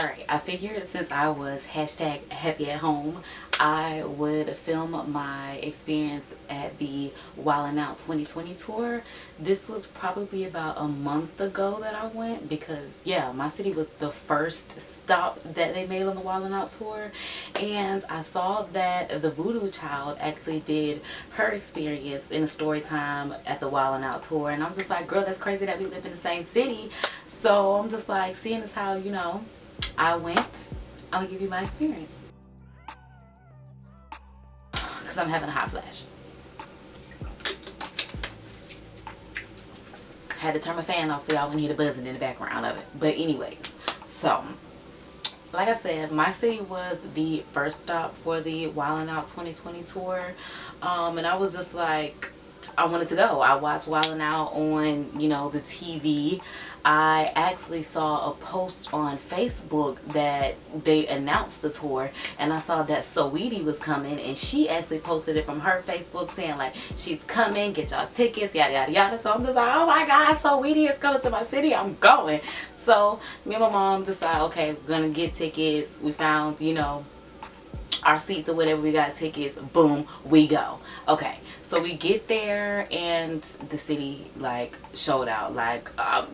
Alright, I figured since I was hashtag happy at home, I would film my experience at the Wildin' Out 2020 tour. This was probably about a month ago that I went because, yeah, my city was the first stop that they made on the Wildin' Out tour. And I saw that the Voodoo Child actually did her experience in a story time at the Wildin' Out tour. And I'm just like, girl, that's crazy that we live in the same city. So I'm just like, seeing as how, I went, I'm gonna give you my experience because I'm having a hot flash. Had to turn my fan off so y'all wouldn't hear the buzzing in the background of it. But anyways, so like I said, my city was the first stop for the Wildin' Out 2020 tour, and I was just like, I wanted to go. I watched Wildin' Out on, the TV. I actually saw a post on Facebook that they announced the tour, and I saw that Saweetie was coming, and she actually posted it from her Facebook saying like, she's coming, get y'all tickets, yada yada yada. So I'm just like, oh my god, Saweetie is coming to my city, I'm going. So me and my mom decided, okay, we're gonna get tickets. We found, our seats or whatever, we got tickets, boom, we go. Okay, so we get there and the city like showed out. Like I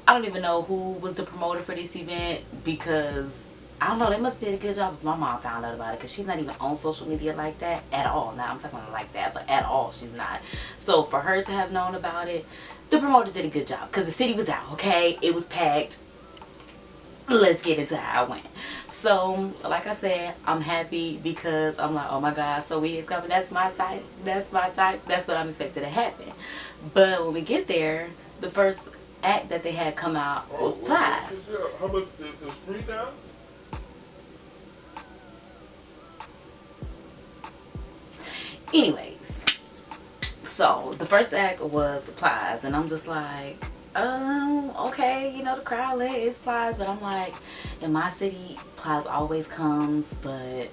don't even know who was the promoter for this event, because I don't know, they must have did a good job if my mom found out about it, because she's not even on social media like that at all. Now I'm talking about like that, but at all she's not. So for her to have known about it, the promoters did a good job, because the city was out. Okay, it was packed. Let's get into how I went. So like I said, I'm happy because I'm like, oh my god, so we is coming, that's my type, that's my type, that's what I'm expecting to happen. But when we get there, the first act that they had come out was Plies. How much is free now? Anyways, so the first act was Plies, and I'm just like, okay, the crowd lit is Plies, but I'm like, in my city, Plies always comes, but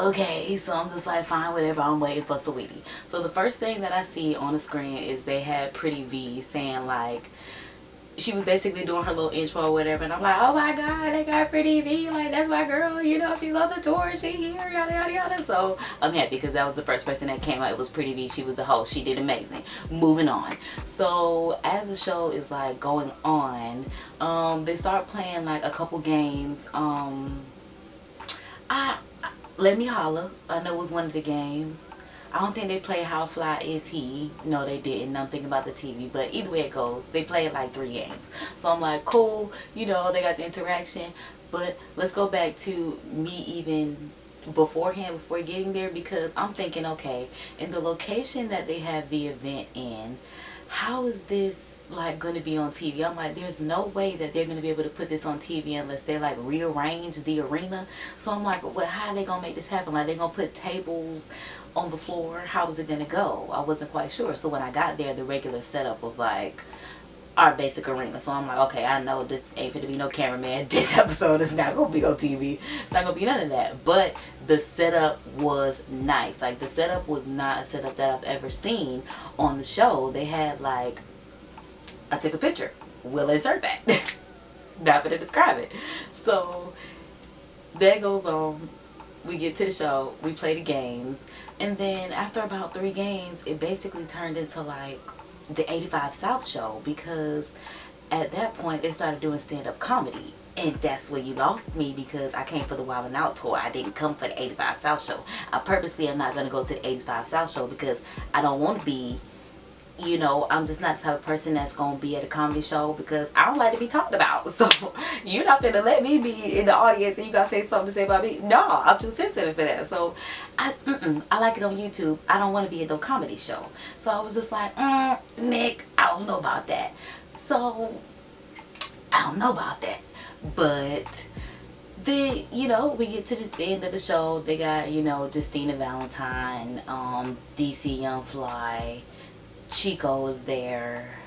okay, so I'm just like, fine, whatever, I'm waiting for Saweetie. So the first thing that I see on the screen is they had Pretty V saying like, she was basically doing her little intro or whatever, and I'm like, oh my god, they got Pretty V, like, that's my girl, she's on the tour, she here, yada yada yada. So I'm happy because that was the first person that came out. It was Pretty V. She was the host. She did amazing. Moving on. So as the show is like going on, they start playing like a couple games. Let Me Holla, I know, was one of the games. I don't think they played How Fly Is He. No, they didn't. I'm thinking about the TV. But either way it goes, they played like 3 games. So I'm like, cool, they got the interaction. But let's go back to me even beforehand, before getting there, because I'm thinking, okay, in the location that they have the event in, how is this like going to be on TV? I'm like, there's no way that they're going to be able to put this on TV unless they like rearrange the arena. So I'm like, well, how are they going to make this happen? Like, they're going to put tables on the floor? How is it going to go? I wasn't quite sure. So when I got there, the regular setup was like our basic arena. So I'm like, okay, I know this ain't gonna be no cameraman. This episode is not gonna be on TV. It's not gonna be none of that. But the setup was nice. Like, the setup was not a setup that I've ever seen on the show. They had like, I took a picture. We'll insert that. Not gonna describe it. So that goes on. We get to the show. We play the games. And then after about 3 games, it basically turned into like the 85 South show, because at that point they started doing stand-up comedy, and that's where you lost me, because I came for the Wildin' Out tour. I didn't come for the 85 South show. I purposely am not going to go to the 85 South show because I don't want to be, I'm just not the type of person that's going to be at a comedy show, because I don't like to be talked about. So you're not finna let me be in the audience and you got to say something to say about me. No, I'm too sensitive for that. So I like it on YouTube. I don't want to be in no comedy show. So I was just like, Nick, I don't know about that. So I don't know about that. But then, we get to the end of the show. They got, Justina Valentine, DC Young Fly, Chico was there,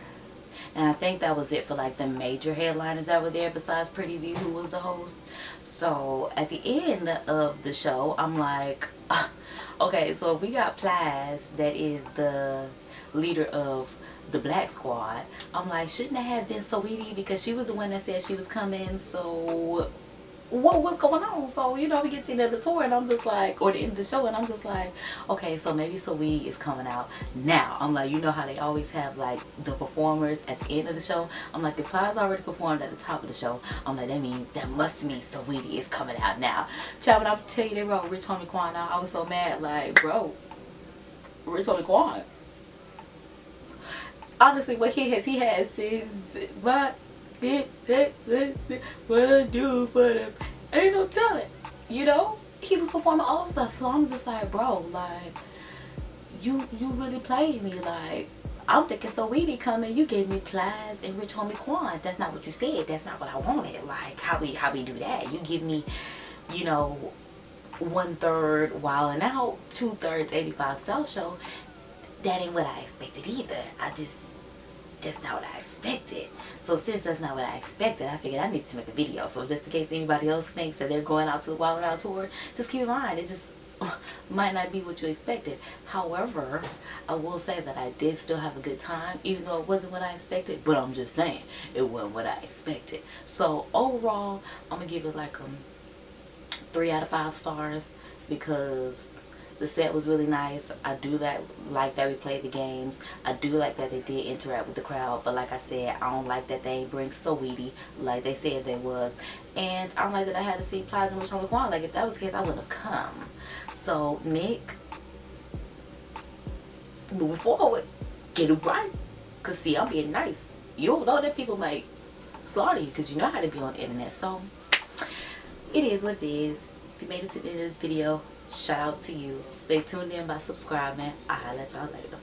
and I think that was it for like the major headliners that were there, besides Pretty V, who was the host. So at the end of the show, I'm like, okay, so if we got Plies, that is the leader of the black squad. I'm like, shouldn't it have been Saweetie, because she was the one that said she was coming, so what was going on? So, you know, we get to the end of the tour and I'm just like, or the end of the show, and I'm just like, okay, so maybe Saweetie is coming out now. I'm like, you know how they always have like the performers at the end of the show? I'm like, if Plies already performed at the top of the show, I'm like, that means, that must mean Saweetie is coming out now. Child, when I tell you they wrote Rich Homie Quan out, I was so mad, like, bro, Rich Homie Quan. Honestly, what he has his, but what I do for them, ain't no telling. You know, he was performing all stuff, so I'm just like, bro, like, you really played me. Like, I'm thinking Saweetie coming, you gave me Plies and Rich Homie Quan. That's not what you said. That's not what I wanted. Like, how we do that? You give me, you know, 1/3 Wildin' Out, 2/3 85 South Show. That ain't what I expected either. That's not what I expected. So since that's not what I expected, I figured I needed to make a video. So just in case anybody else thinks that they're going out to the Wild 'N Out tour, just keep in mind, it just might not be what you expected. However, I will say that I did still have a good time, even though it wasn't what I expected. But I'm just saying, it wasn't what I expected. So overall, I'm going to give it like 3 out of 5 stars, because the set was really nice. I do like that we played the games. I do like that they did interact with the crowd. But like I said, I don't like that they ain't bring Saweetie like they said they was. And I don't like that I had to see Plies and Rich Homie Quan. Like, if that was the case, I wouldn't have come. So, Nick, moving forward, get it right. Because, see, I'm being nice. You don't know that people might slaughter you, because you know how to be on the internet. So, it is what it is. If you made it to the end of this video, shout out to you. Stay tuned in by subscribing. I'll let y'all later.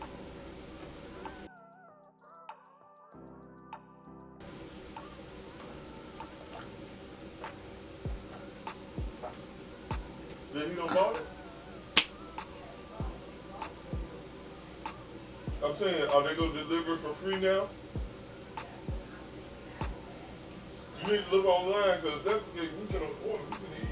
Then you don't bought it? I'm saying, are they gonna deliver for free now? You need to look online, because that's the case we can afford it. We can eat.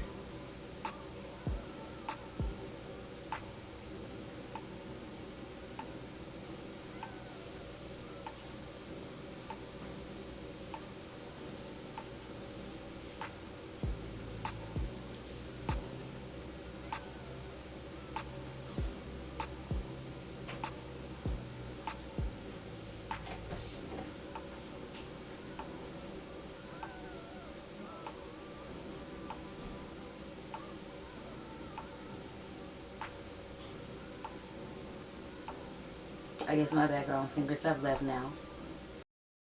I guess my background singers have left now.